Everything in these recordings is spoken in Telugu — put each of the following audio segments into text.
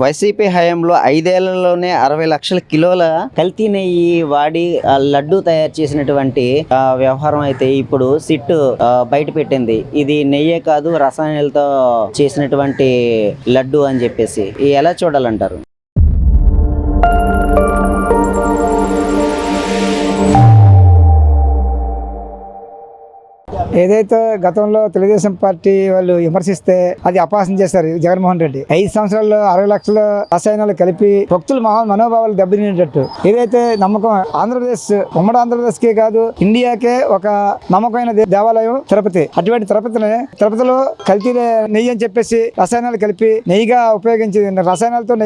వైసీపీ హయాంలో 5 ఏళ్లలోనే 60 లక్షల కిలోల కల్తీ నెయ్యి వాడి లడ్డు తయారు చేసినటువంటి వ్యవహారం అయితే ఇప్పుడు సిట్ బయట పెట్టింది. ఇది నెయ్యే కాదు, రసాయనాలతో చేసినటువంటి లడ్డు అని చెప్పేసి ఎలా చూడాలంటారు? ఏదైతే గతంలో తెలుగుదేశం పార్టీ వాళ్ళు విమర్శిస్తే అది అపహాసం చేశారు జగన్మోహన్ రెడ్డి. 5 సంవత్సరాల్లో 60 లక్షల రసాయనాలు కలిపి భక్తుల మనోభావాలు దెబ్బతినేటట్టు ఏదైతే నమ్మకం ఆంధ్రప్రదేశ్, ఉమ్మడి ఆంధ్రప్రదేశ్ కే కాదు ఇండియాకే ఒక నమ్మకమైన దేవాలయం తిరుపతి. అటువంటి తిరుపతిలో కల్తీ నెయ్యి అని చెప్పేసి రసాయనాలు కలిపి నెయ్యిగా ఉపయోగించి రసాయనాలతో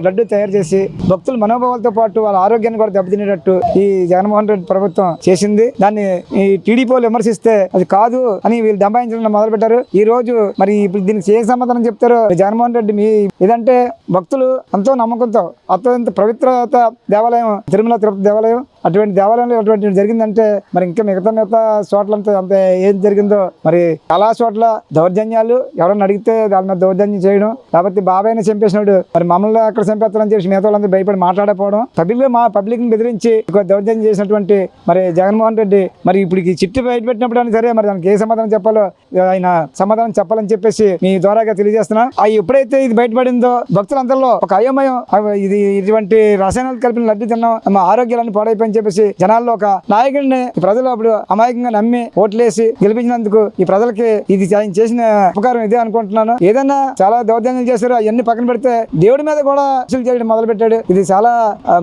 లడ్డు తయారు చేసి భక్తుల మనోభావాలతో పాటు వాళ్ళ ఆరోగ్యాన్ని కూడా దెబ్బతినేటట్టు ఈ జగన్మోహన్ రెడ్డి ప్రభుత్వం చేసింది. దాన్ని ఈ టీడీపీ వాళ్ళు విమర్శిస్తే అది కాదు అని వీళ్ళు దబాయించడం మొదలు పెట్టారు. ఈ రోజు మరి ఇప్పుడు దీనికి ఏ సమాధానం చెప్తారు? జగన్మోహన్ రెడ్డి ఇదంటే భక్తులు ఎంతో నమ్మకంతో అత్యంత పవిత్రత దేవాలయం తిరుపతి దేవాలయం. అటువంటి దేవాలయంలో అటువంటి జరిగిందంటే మరి ఇంకా మిగతా చోట్లంతా అంత ఏం జరిగిందో మరి చాలా చోట్ల దౌర్జన్యాలు, ఎవరన్నా అడిగితే దాని మీద దౌర్జన్యం చేయడం, కాబట్టి బాబాయ్ని చంపేసినాడు మరి మమ్మల్ని అక్కడ చంపేస్తారని చెప్పి మిగతా వాళ్ళందరూ భయపడి మాట్లాడకపోవడం, పబ్లిక్ ని బెదిరించి దౌర్జన్యం చేసినటువంటి మరి జగన్మోహన్ రెడ్డి మరి ఇప్పుడు ఈ చిట్టు బయట పెట్టినప్పుడు అని సరే మరి దానికి ఏ సమాధానం చెప్పాలో ఆయన సమాధానం చెప్పాలని చెప్పేసి మీ ద్వారాగా తెలియజేస్తున్నా. ఎప్పుడైతే ఇది బయటపడిందో భక్తులందరిలో ఒక అయోమయం, ఇది ఇటువంటి రసాయనాలు కలిపిన లడ్డు తిన్నాం, మా ఆరోగ్యాలను పాడైపోయి చెప్పేసి జనాల్లో ఒక నాయకుడిని ప్రజలు అప్పుడు అమాయకంగా నమ్మి ఓట్లేసి గెలిపించినందుకు ఈ ప్రజలకి ఇది ఆయన చేసిన ఉపకారం ఇదే అనుకుంటున్నాను. ఏదైనా చాలా దౌర్జన్యాలు చేశారు, అవన్నీ పక్కన పెడితే దేవుడి మీద కూడా అసలు చేయడం మొదలు పెట్టాడు. ఇది చాలా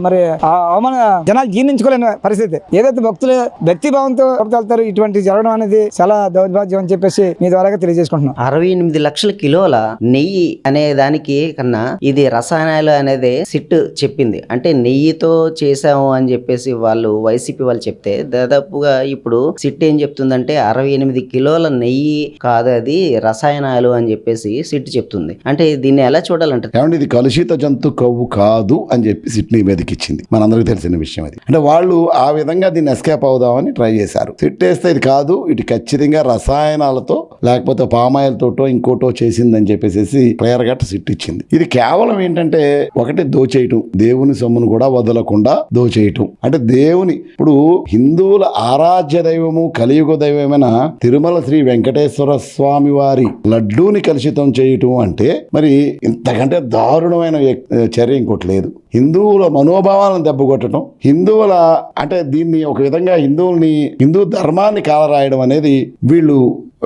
మరి అవమాన జనాలు జీర్ణించుకోలేని పరిస్థితి. ఏదైతే భక్తులు భక్తి భావంతో వెళ్తారు, ఇటువంటి జరగడం అనేది చాలా దౌర్భాగ్యం అని చెప్పేసి మీ ద్వారా తెలియజేసుకుంటున్నాం. 68 లక్షల కిలోల నెయ్యి అనే దానికి కన్నా ఇది రసాయనాలు అనేది సిట్ చెప్పింది. అంటే నెయ్యితో చేసాము అని చెప్పేసి వాళ్ళు వైసీపీ వాళ్ళు చెప్తే దాదాపుగా ఇప్పుడు సిట్ ఏం చెప్తుందంటే 68 కిలోల నెయ్యి కాదు, అది రసాయనాలు అని చెప్పేసి సిట్ చెప్తుంది. అంటే దీన్ని ఎలా చూడాలంటే ఇది కలుషిత జంతు కొవ్వు కాదు అని చెప్పి సిట్ మీదకి ఇచ్చింది. మనందరికీ తెలిసిన విషయం అది. అంటే వాళ్ళు ఆ విధంగా దీన్ని ఎస్కేప్ అవుదామని ట్రై చేశారు. సిట్ వేస్తే ఇది కాదు, ఇది ఖచ్చితంగా రసాయనాలతో లేకపోతే పామాయిల్ తోటో ఇంకోటో చేసిందని చెప్పేసి క్లియర్ గా సిట్ ఇచ్చింది. ఇది కేవలం ఏంటంటే ఒకటి దోచేయటం, దేవుని సొమ్మును కూడా వదలకుండా దోచేయటం. అంటే దేవుని ఇప్పుడు హిందువుల ఆరాధ్య దైవము కలియుగ దైవమైన తిరుమల శ్రీ వెంకటేశ్వర స్వామి వారి లడ్డూని కలుషితం చేయటం అంటే మరి ఇంతకంటే దారుణమైన చర్య ఇంకోటి లేదు. హిందువుల మనోభావాలను దెబ్బకొట్టడం, హిందువుల అంటే దీన్ని ఒక విధంగా హిందూ ధర్మాన్ని కాలరాయడం అనేది వీళ్ళు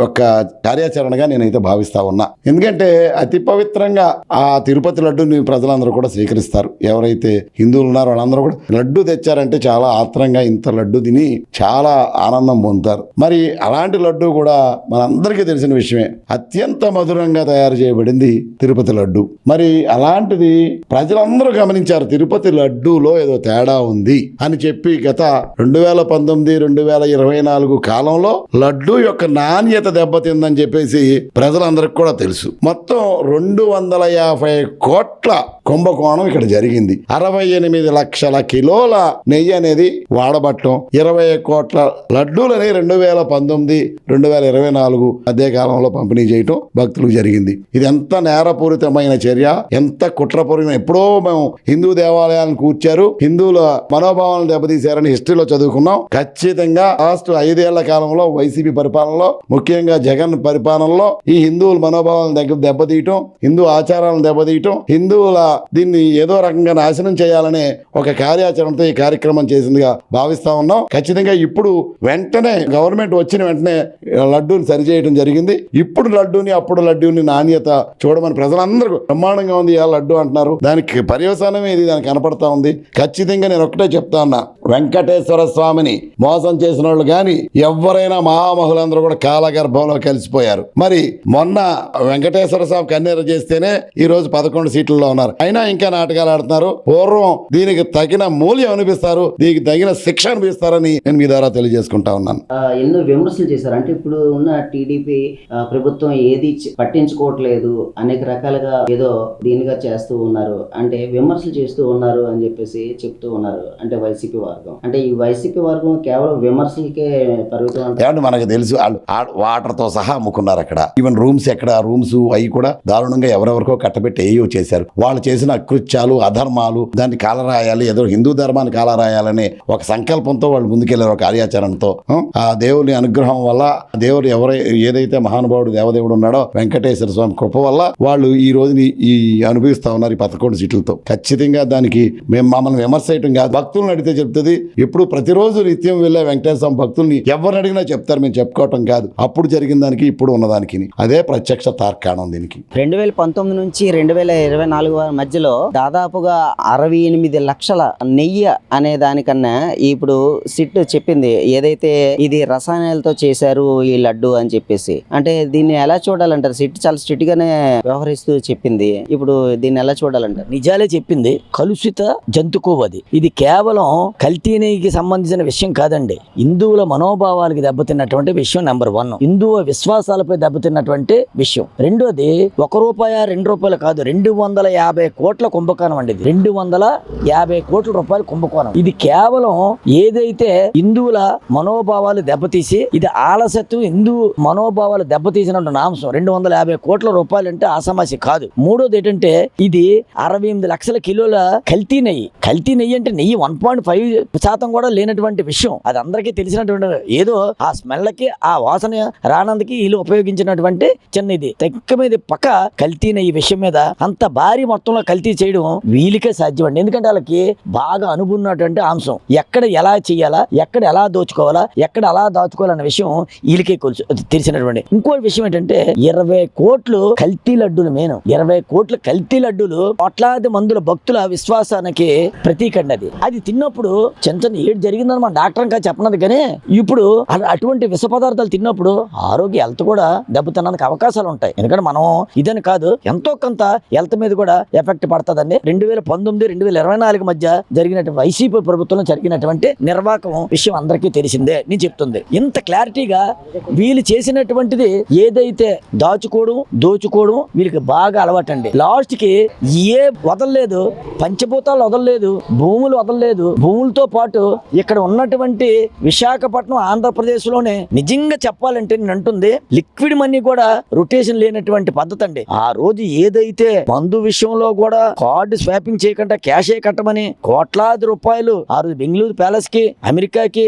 ఒక కార్యాచరణగా నేనైతే భావిస్తా ఉన్నా. ఎందుకంటే అతి పవిత్రంగా ఆ తిరుపతి లడ్డూని ప్రజలందరూ కూడా స్వీకరిస్తారు. ఎవరైతే హిందువులు ఉన్నారో వాళ్ళందరూ కూడా లడ్డు తెచ్చారంటే చాలా ఆత్రంగా ఇంత లడ్డు తిని చాలా ఆనందం పొందుతారు. మరి అలాంటి లడ్డు కూడా మనందరికీ తెలిసిన విషయమే, అత్యంత మధురంగా తయారు చేయబడింది తిరుపతి లడ్డు. మరి అలాంటిది ప్రజలందరూ గమనించారు, తిరుపతి లడ్డూలో ఏదో తేడా ఉంది అని చెప్పి గత 2019, 2024 కాలంలో లడ్డు యొక్క నాణ్యత దెబ్బతిందని చెప్పేసి ప్రజలందరికి కూడా తెలుసు. మొత్తం 250 కోట్ల కుంభకోణం ఇక్కడ జరిగింది. 68 లక్షల కిలోల నెయ్యి అనేది వాడబట్టం, 20 కోట్ల లడ్డూలని 2019, 2024 మధ్య కాలంలో పంపిణీ చేయటం భక్తులకు జరిగింది. ఇది ఎంత నేరపూరితమైన చర్య, ఎంత కుట్రపూరిత. ఎప్పుడో మేము హిందూ దేవాలయాలను కూర్చారు, హిందువుల మనోభావాలను దెబ్బతీశారని హిస్టరీలో చదువుకున్నాం. ఖచ్చితంగా లాస్ట్ 5 ఏళ్ల కాలంలో వైసీపీ పరిపాలనలో, ముఖ్యంగా జగన్ పరిపాలనలో ఈ హిందువుల మనోభావాలను దెబ్బతీయటం, హిందూ ఆచారాలను దెబ్బతీయటం, హిందువుల దీన్ని ఏదో రకంగా నాశనం చేయాలనే ఒక కార్యాచరణతో ఈ కార్యక్రమం చేసిందిగా భావిస్తా ఉన్నాం. ఖచ్చితంగా ఇప్పుడు వెంటనే గవర్నమెంట్ వచ్చిన వెంటనే లడ్డూని సరిచేయడం జరిగింది. ఇప్పుడు లడ్డూని అప్పుడు లడ్డూని నాణ్యత చూడమని ప్రజలందరూ బ్రహ్మాండంగా ఉంది ఆ లడ్డు అంటున్నారు. దానికి పర్యవసానమే ఇది దానికి కనపడతా ఉంది. ఖచ్చితంగా నేను ఒకటే చెప్తా ఉన్నా, వెంకటేశ్వర స్వామిని మోసం చేసిన వాళ్ళు కానీ ఎవరైనా మహామహులందరూ కూడా కాలగర్భంలో కలిసిపోయారు. మరి మొన్న వెంకటేశ్వర స్వామి కన్నీరు చేస్తేనే ఈ రోజు 11 సీట్లలో ఉన్నారు. అయినా ఇంకా నాటకాలు ఆడుతున్నారు. పూర్వం దీనికి తగిన మూల్యం అనిపిస్తారు, దీనికి తగిన శిక్ష అనిపిస్తారని నేను మీ ద్వారా తెలియజేసుకుంటా ఉన్నాను. ఎన్నో విమర్శలు చేశారు. అంటే ఇప్పుడు ఉన్న టీడీపీ ప్రభుత్వం ఏది పట్టించుకోవట్లేదు, అనేక రకాలుగా ఏదో దీనిగా చేస్తూ ఉన్నారు, అంటే విమర్శలు చేస్తూ ఉన్నారు అని చెప్పేసి చెప్తూ ఉన్నారు. అంటే వైసీపీ వర్గం, అంటే ఈ వైసీపీ వర్గం కేవలం విమర్శలకే పరిమితం. అంటే మనకు తెలుసు వాటర్ తో సహా అమ్ముకున్నారు అక్కడ. ఈవెన్ రూమ్స్ అవి కూడా దారుణంగా ఎవరెవరికో కట్టబెట్టి ఏయో చేశారు. వాళ్ళు చేసిన చేసిన అకృత్యాలు అధర్మాలు దాన్ని కాలరాయాలి, ఏదో హిందూ ధర్మాన్ని కాలరాయాలనే ఒక సంకల్పంతో వాళ్ళు ముందుకెళ్లారు, ఒక కార్యాచరణతో. ఆ దేవుని అనుగ్రహం వల్ల, దేవుడు ఏదైతే మహానుభావుడు దేవదేవుడు ఉన్నాడో వెంకటేశ్వర స్వామి కృప వల్ల వాళ్ళు ఈ రోజుని అనుభవిస్తా ఉన్నారు ఈ 11 సీట్లతో. ఖచ్చితంగా దానికి మేము మమ్మల్ని విమర్శ చేయటం కాదు, భక్తులను అడిగితే చెప్తుంది. ఎప్పుడు ప్రతిరోజు నిత్యం వెళ్ళే వెంకటేశ్వర స్వామి భక్తుల్ని ఎవరిని అడిగినా చెప్తారు, మేము చెప్పుకోవటం కాదు. అప్పుడు జరిగిన దానికి ఇప్పుడు ఉన్నదానికి అదే ప్రత్యక్ష తార్కాణం దీనికి. 2019 నుంచి 2024 మధ్యలో దాదాపుగా 68 లక్షల నెయ్యి అనే దానికన్నా ఇప్పుడు సిట్ చెప్పింది ఏదైతే ఇది రసాయనాలతో చేశారు ఈ లడ్డు అని చెప్పేసి. అంటే దీన్ని ఎలా చూడాలంటారు? సిట్ చాలా స్ట్రిక్ట్ గానే వ్యవహరిస్తూ చెప్పింది, ఇప్పుడు దీన్ని ఎలా చూడాలంటారు? నిజాలే చెప్పింది, కలుషిత జంతుకోవది. ఇది కేవలం కల్తీ నెయ్యికి సంబంధించిన విషయం కాదండి, హిందువుల మనోభావాలకి దెబ్బతిన్నటువంటి విషయం నెంబర్ 1. హిందువు విశ్వాసాలపై దెబ్బతిన్నటువంటి విషయం. రెండోది ₹1 ₹2 కాదు, 250 కోట్ల కుంభకోణం అండి. 250 కోట్ల రూపాయల కుంభకోణం. ఇది కేవలం ఏదైతే హిందువుల మనోభావాలు దెబ్బతీసి, ఇది ఆలస్యత్వం హిందూ మనోభావాలు దెబ్బతీసినటువంటి అంశం. 250 కోట్ల రూపాయలు అంటే ఆసమాసి కాదు. మూడోది ఏంటంటే ఇది 68 లక్షల కిలోల కల్తీ నెయ్యి. కల్తీ నెయ్యి అంటే నెయ్యి 1.5% కూడా లేనటువంటి విషయం. అది అందరికీ తెలిసినటువంటి, ఏదో ఆ స్మెల్కి ఆ వాసన రానందుకి వీళ్ళు ఉపయోగించినటువంటి చిన్న ఇది తెక్క మీద పక్క కల్తీ నెయ్యి విషయం మీద అంత భారీ మొత్తంలో కల్తీ చేయడం వీళ్ళకే సాధ్యం అండి. ఎందుకంటే వాళ్ళకి బాగా అనుకున్నటువంటి అంశం, ఎక్కడ ఎలా చేయాలా, ఎక్కడ ఎలా దోచుకోవాలా, ఎక్కడ ఎలా దాచుకోవాలన్న విషయం వీళ్ళకే తెలిసినటువంటి. ఇంకో విషయం ఏంటంటే 20 కోట్లు కల్తీ లడ్డూలు, 20 కోట్ల కల్తీ లడ్డూలు కోట్లాది మందుల భక్తుల విశ్వాసానికి ప్రతీక అండి. అది తిన్నప్పుడు చిన్న ఏడు జరిగిందని మన డాక్టర్ ఇంకా చెప్పనది, కానీ ఇప్పుడు అటువంటి విష పదార్థాలు తిన్నప్పుడు ఆరోగ్య హెల్త్ కూడా దెబ్బతినడానికి అవకాశాలు ఉంటాయి. ఎందుకంటే మనం ఇదని కాదు, ఎంతో కొంత హెల్త్ మీద కూడా ఎఫెక్ట్ పడుతుందండి. 2019-2024 మధ్య జరిగినటువంటి వైసీపీ ప్రభుత్వంలో జరిగినటువంటి నిర్వాహకం విషయం అందరికీ తెలిసిందే. నేను చెప్తుంది ఇంత క్లారిటీగా వీళ్ళు చేసినటువంటిది ఏదైతే దాచుకోవడం దోచుకోవడం వీళ్ళకి బాగా అలవాటండి. లాస్ట్ కి ఏ వదలలేదు, పంచభూతాలు వదలలేదు, భూములు వదలలేదు. భూములతో పాటు ఇక్కడ ఉన్నటువంటి విశాఖపట్నం ఆంధ్రప్రదేశ్ లోనే నిజంగా చెప్పాలంటే నేను అంటుంది లిక్విడ్ మనీ కూడా రొటేషన్ లేనటువంటి పద్ధతి అండి. ఆ రోజు ఏదైతే మందు విషయంలో కూడా కార్డు స్వాపింగ్ చేయకుండా క్యాషే కట్టమని కోట్లాది రూపాయలు ఆ రోజు బెంగళూరు ప్యాలెస్ కి, అమెరికాకి,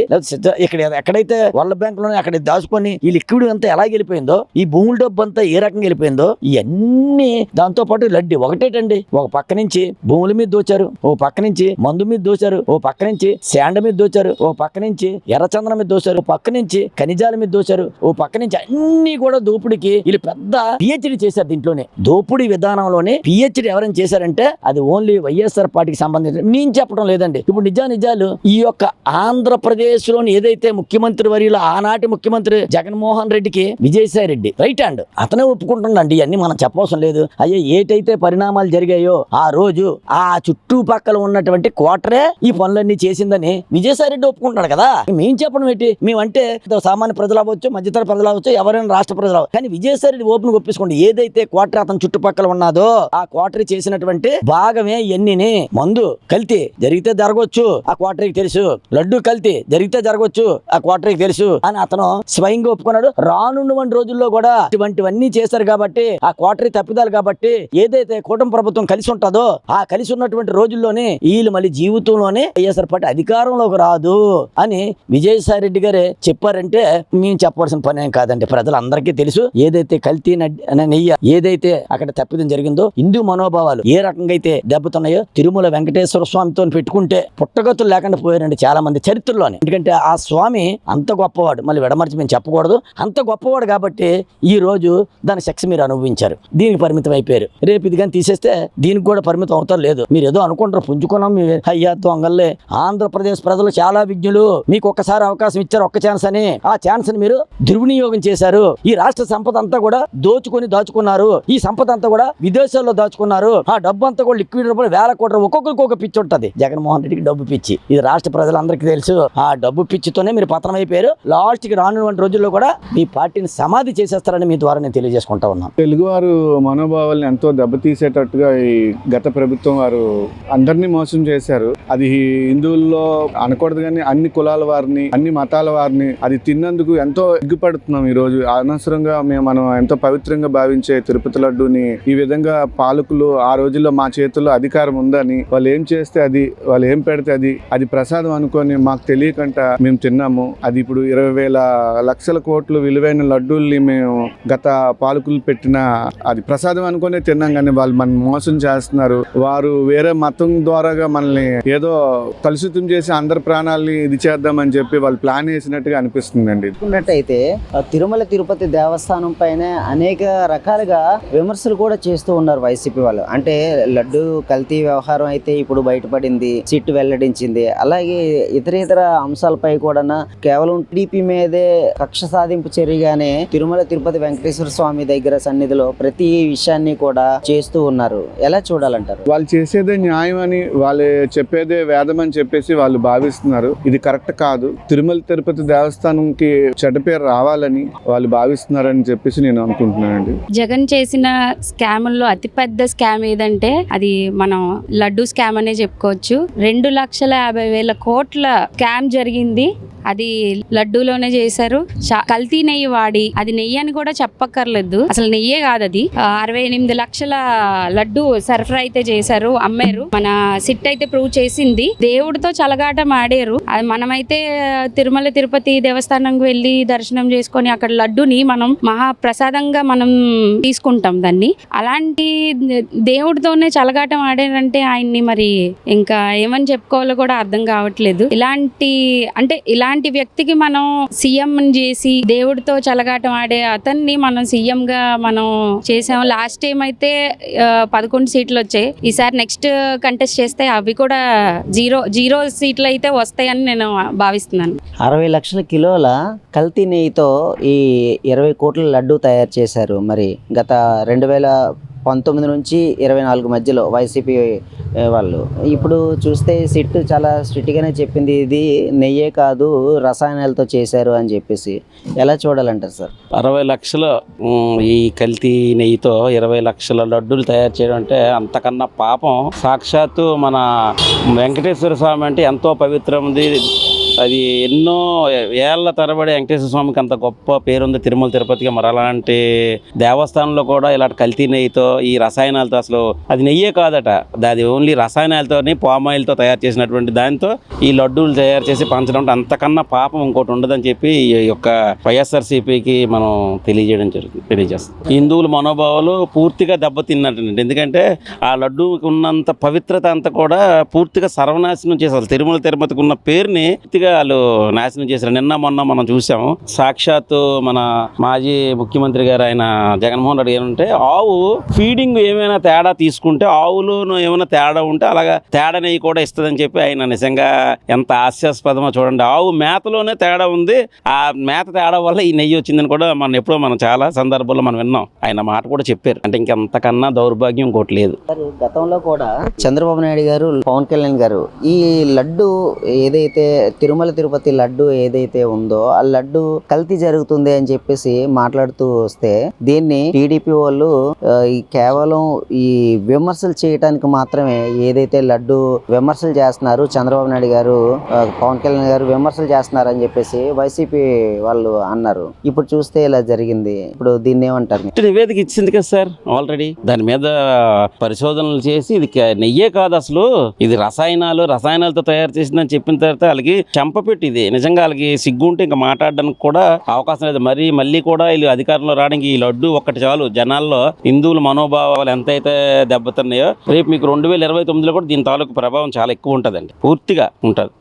ఇక్కడ ఎక్కడైతే వరల్డ్ బ్యాంక్ లోనే అక్కడ దాచుకొని ఈ లిక్విడ్ అంతా ఎలా వెళ్ళిపోయిందో, ఈ భూముల డబ్బు అంతా ఏ రకంగా వెళ్ళిపోయిందో ఇవన్నీ దాంతో పాటు లడ్డి ఒకటేటండి. ఒక పక్క నుంచి భూముల మీద దోచారు, ఓ పక్క నుంచి మందు మీద దోచారు, ఓ పక్క నుంచి శాండ మీద దోచారు, ఓ పక్క నుంచి ఎర్రచందనం మీద దోచారు, ఓ పక్క నుంచి ఖనిజాల మీద దోచారు, ఓ పక్క నుంచి అన్ని కూడా దోపిడికి వీళ్ళు పెద్ద పిహెచ్డి చేశారు. దీంట్లోనే దోపిడీ విధానంలోనే పిహెచ్డి ఎవరైనా చేశారంటే అది ఓన్లీ వైఎస్ఆర్ పార్టీకి సంబంధించిన, నేను చెప్పడం లేదండి. ఇప్పుడు నిజాలు ఈ యొక్క ఆంధ్రప్రదేశ్ లోని ఏదైతే ముఖ్యమంత్రి వర్యులు ఆనాటి ముఖ్యమంత్రి జగన్మోహన్ రెడ్డికి విజయసాయి రెడ్డి రైట్ హ్యాండ్, అతనే ఒప్పుకుంటుండండి. ఇవన్నీ మనం చెప్పవసరం లేదు. అయ్యే ఏటైతే పరిణామాలు జరిగాయో ఆ రోజు ఆ చుట్టుపక్కల ఉన్నటువంటి క్వార్టరే ఈ పనులన్నీ చేసిందని విజయసాయి రెడ్డి ఒప్పుకుంటాడు కదా. మేము చెప్పడం ఏంటి? మేమంటే సామాన్య ప్రజలు అవ్వచ్చు, మధ్యతర ప్రజలు అవ్వచ్చు, ఎవరైనా రాష్ట్ర ప్రజలు అవ్వచ్చు, కానీ విజయసాయి రెడ్డి ఓపెన్ ఒప్పించుకోండి. ఏదైతే క్వార్టర్ అతని చుట్టుపక్కల ఉన్నదో ఆ క్వార్టర్ చేసినటువంటి భాగమే ఎన్ని మందు కల్తీ జరిగితే జరగవచ్చు, ఆ క్వార్టర్కి తెలుసు. లడ్డు కల్తీ జరిగితే జరగవచ్చు, ఆ క్వార్టర్కి తెలుసు అని అతను స్వయంగా ఒప్పుకున్నాడు. రానున్నటువంటి రోజుల్లో కూడా ఇటువంటివన్నీ చేశారు కాబట్టి, ఆ క్వార్టరీ తప్పిదాలు కాబట్టి ఏదైతే కూటమి ప్రభుత్వం కలిసి ఉంటుందో ఆ కలిసి ఉన్నటువంటి రోజుల్లోనే వీళ్ళు మళ్ళీ జీవితంలోనే వైఎస్ఆర్ పార్టీ అధికారంలోకి రాదు అని విజయసాయి రెడ్డి గారే చెప్పారంటే మేము చెప్పవలసిన పని ఏం కాదండి. ప్రజలందరికీ తెలుసు ఏదైతే కల్తీ నెయ్యి ఏదైతే అక్కడ తప్పిదం జరిగిందో, హిందూ మనోభావాలు ఏ రకంగా అయితే దెబ్బతున్నాయో, తిరుమల వెంకటేశ్వర స్వామితో పెట్టుకుంటే పుట్టగతులు లేకుండా పోయారండి చాలా మంది చరిత్రలోనే. ఎందుకంటే ఆ స్వామి అంత గొప్పవాడు, మళ్ళీ విడమర్చి మేము చెప్పకూడదు, అంత గొప్పవాడు కాబట్టి ఈ రోజు దాని శిక్ష మీరు అనుభవించారు, దీనికి పరిమితం అయిపోయారు. రేపు ఇది కానీ తీసేస్తే దీనికి కూడా పరిమితం అవుతారు. లేదు మీరు ఏదో అనుకుంటారు పుంజుకున్నాం అయ్యా దొంగల్లే. ఆంధ్రప్రదేశ్ ప్రజలు చాలా విజ్ఞులు, మీకు ఒక్కసారి అవకాశం ఇచ్చారు, ఒక్క ఛాన్స్ అని. ఆ ఛాన్స్ ని మీరు దుర్వినియోగం చేశారు. ఈ రాష్ట్ర సంపద అంతా కూడా దాచుకున్నారు. ఈ సంపద అంతా కూడా విదేశాల్లో దాచుకున్నారు. ఆ డబ్బు అంతా కూడా లిక్విడ్ రూపాయలు 1000 కోట్ల ఒక్కొక్కరికి ఒక పిచ్చి ఉంటుంది. జగన్మోహన్ రెడ్డికి డబ్బు పిచ్చి, ఇది రాష్ట్ర ప్రజలందరికీ తెలుసు. ఆ డబ్బు పిచ్చితోనే మీరు పతనం అయిపోయారు. లాస్ట్ కి రానున్నటువంటి రోజుల్లో కూడా మీ పార్టీని సమాధి చేసేస్తారని మీ ద్వారా నేను తెలియజేసుకుంటా ఉన్నాను. తెలుగువారు మనోభావాలను ఎంతో దెబ్బతీసేటట్టుగా ఈ గత ప్రభుత్వం వారు అందరినీ మోసం చేశారు. అది హిందువుల్లో అనకూడదు కానీ అన్ని కులాల వారిని, అన్ని మతాల వారిని అది తిన్నందుకు ఎంతో ఎగ్గుపడుతున్నాం. ఈ రోజు అనవసరంగా మనం ఎంతో పవిత్రంగా భావించే తిరుపతి లడ్డూని ఈ విధంగా పాలకులు ఆ రోజుల్లో మా చేతుల్లో అధికారం ఉందని వాళ్ళు ఏం చేస్తే అది, వాళ్ళు ఏం పెడితే అది ప్రసాదం అనుకొని మాకు తెలియకంట మేము తిన్నాము. అది ఇప్పుడు 20,000 లక్షల కోట్లు విలువైన లడ్డూల్ని మేము గత పాలకులు పెట్టిన అది ప్రసాదం అనుకునే తిన్నాం, కానీ వాళ్ళు మనం మోసం చేస్తున్నారు. వారు వేరే మతం ద్వారాగా మనల్ని ఏదో కలుషితం చేసి అందరి ప్రాణాలని ఇది చేద్దామని చెప్పి వాళ్ళు ప్లాన్ వేసినట్టుగా అనిపిస్తుందండి. చూసుకున్నట్టయితే తిరుమల తిరుపతి దేవస్థానం పైన అనేక రకాలుగా విమర్శలు కూడా చేస్తూ ఉన్నారు వైసీపీ వాళ్ళు. అంటే లడ్డు కల్తీ వ్యవహారం అయితే ఇప్పుడు బయటపడింది, సిట్ వెల్లడించింది. అలాగే ఇతర అంశాలపై కూడా కేవలం టీడీపీ మీదే కక్ష సాధింపు చర్యగానే తిరుమల తిరుపతి వెంకటేశ్వర స్వామి దగ్గర సన్నిధిలో ప్రతి విషయాన్ని కూడా చేస్తూ ఉన్నారు. ఎలా చూడాలంటారు? వాళ్ళు చేసేదే న్యాయం అని, వాళ్ళు చెప్పేదే వేదం అని చెప్పేసి వాళ్ళు భావిస్తున్నారు. ఇది కరెక్ట్ కాదు. తిరుమల తిరుపతి దేవస్థానంకి చెడ్డ పేరు రావాలని వాళ్ళు భావిస్తున్నారని చెప్పేసి నేను అనుకుంటున్నానండి. జగన్ చేసిన స్కాముల్లో అతిపెద్ద స్కామ్ ఏదంటే అది మనం లడ్డూ స్కామ్ అనే చెప్పుకోవచ్చు. 2,50,000 కోట్ల స్కామ్ జరిగింది. అది లడ్డూలోనే చేశారు. కల్తీ నెయ్యి వాడి, అది నెయ్యి అని కూడా చెప్పక్కర్లేదు, అసలు నెయ్యే కాదు అది. 68 లక్షల లడ్డు సరఫరా అయితే చేశారు, అమ్మారు. మన సిట్ అయితే ప్రూవ్ చేసింది. దేవుడితో చలగాటం ఆడారు. అది మనమైతే తిరుమల తిరుపతి దేవస్థానంకి వెళ్ళి దర్శనం చేసుకొని అక్కడ లడ్డుని మనం మహాప్రసాదంగా మనం తీసుకుంటాం దాన్ని. అలాంటి దేవుడితోనే చలగాటం ఆడారంటే ఆయన్ని మరి ఇంకా ఏమని చెప్పుకోవాలో కూడా అర్థం కావట్లేదు. ఇలాంటి వ్యక్తికి మనం సీఎం చేసి దేవుడితో చలగాటం ఆడే అతన్ని మనం సీఎం గా మనం చేసాం. లాస్ట్ టైం అయితే 11 సీట్లు వచ్చాయి. ఈసారి నెక్స్ట్ కంటెస్ట్ చేస్తే అవి కూడా జీరో సీట్లు అయితే వస్తాయని నేను భావిస్తున్నాను. 60 లక్షల కిలోల కల్తీ నెయ్యితో ఈ 20 కోట్ల లడ్డు తయారు చేశారు. మరి గత 2019 నుంచి 24 మధ్యలో వైసీపీ వాళ్ళు. ఇప్పుడు చూస్తే సిట్ చాలా స్ట్రిక్ట్గానే చెప్పింది, ఇది నెయ్యే కాదు రసాయనాలతో చేశారు అని చెప్పేసి. ఎలా చూడాలంటారు సార్? 60 లక్షల ఈ కల్తీ నెయ్యితో 20 లక్షల లడ్డూలు తయారు చేయడం అంటే అంతకన్నా పాపం. సాక్షాత్తు మన వెంకటేశ్వర స్వామి అంటే ఎంతో పవిత్రమైనది. అది ఎన్నో ఏళ్ల తరబడి వెంకటేశ్వర స్వామికి అంత గొప్ప పేరుంది తిరుమల తిరుపతిగా. మరి అలాంటి దేవస్థానంలో కూడా ఇలాంటి కల్తీ నెయ్యితో ఈ రసాయనాలతో, అసలు అది నెయ్యే కాదట, అది ఓన్లీ రసాయనాలతోని పామాయిల్తో తయారు చేసినటువంటి దాంతో ఈ లడ్డూలు తయారు చేసి పంచడం అంటే అంతకన్నా పాపం ఇంకోటి ఉండదని చెప్పి ఈ యొక్క వైఎస్ఆర్సీపీకి మనం తెలియజేస్తాం. హిందువుల మనోభావాలు పూర్తిగా దెబ్బతిన్నట్టు. ఎందుకంటే ఆ లడ్డూకి ఉన్నంత పవిత్రత అంతా కూడా పూర్తిగా సర్వనాశనం చేశారు. తిరుమల తిరుపతికి ఉన్న పేరుని వాళ్ళు నాశనం చేశారు. నిన్న మొన్న మనం చూసాము. సాక్షాత్తు మన మాజీ ముఖ్యమంత్రి గారు ఆయన జగన్మోహన్ రెడ్డి ఏంటంటే ఆవు ఫీడింగ్ ఏమైనా తేడా తీసుకుంటే, ఆవులో ఏమైనా తేడా ఉంటే అలాగా తేడా నెయ్యి కూడా ఇస్తుందని చెప్పి ఆయన నిజంగా ఎంత హాస్యాస్పదమో చూడండి. ఆవు మేతలోనే తేడా ఉంది, ఆ మేత తేడా వల్ల ఈ నెయ్యి వచ్చిందని కూడా మనం చాలా సందర్భాల్లో మనం విన్నాం. ఆయన మాట కూడా చెప్పారు. అంటే ఇంకంతకన్నా దౌర్భాగ్యం ఇంకోటి లేదు. గతంలో కూడా చంద్రబాబు నాయుడు గారు, పవన్ కళ్యాణ్ గారు ఈ లడ్డు ఏదైతే తిరుమల తిరుపతి లడ్డు ఏదైతే ఉందో ఆ లడ్డు కల్తీ జరుగుతుంది అని చెప్పేసి మాట్లాడుతూ వస్తే, దీన్ని టీడీపీ వాళ్ళు కేవలం ఈ విమర్శలు చేయడానికి మాత్రమే ఏదైతే లడ్డు విమర్శలు చేస్తున్నారు, చంద్రబాబు నాయుడు గారు, పవన్ కళ్యాణ్ గారు విమర్శలు చేస్తున్నారు అని చెప్పేసి వైసీపీ వాళ్ళు అన్నారు. ఇప్పుడు చూస్తే ఇలా జరిగింది. ఇప్పుడు దీన్ని ఏమంటారు? నివేదిక ఇచ్చింది కదా సార్ ఆల్రెడీ. దాని మీద పరిశోధనలు చేసి ఇది నెయ్యే కాదు, అసలు ఇది రసాయనాలతో తయారు చేసిందని చెప్పిన తర్వాత వాళ్ళకి చంపపెట్టి, ఇది నిజంగా వాళ్ళకి సిగ్గుంటే ఇంకా మాట్లాడడానికి కూడా అవకాశం లేదు. మళ్ళీ కూడా వీళ్ళు అధికారంలో రావడానికి ఈ లడ్డు ఒక్కటి చాలు. జనాల్లో హిందువుల మనోభావాలు ఎంతైతే దెబ్బతున్నాయో రేపు మీకు 2029లో కూడా దీని తాలూకు ప్రభావం చాలా ఎక్కువ ఉంటుందండి, పూర్తిగా ఉంటుంది.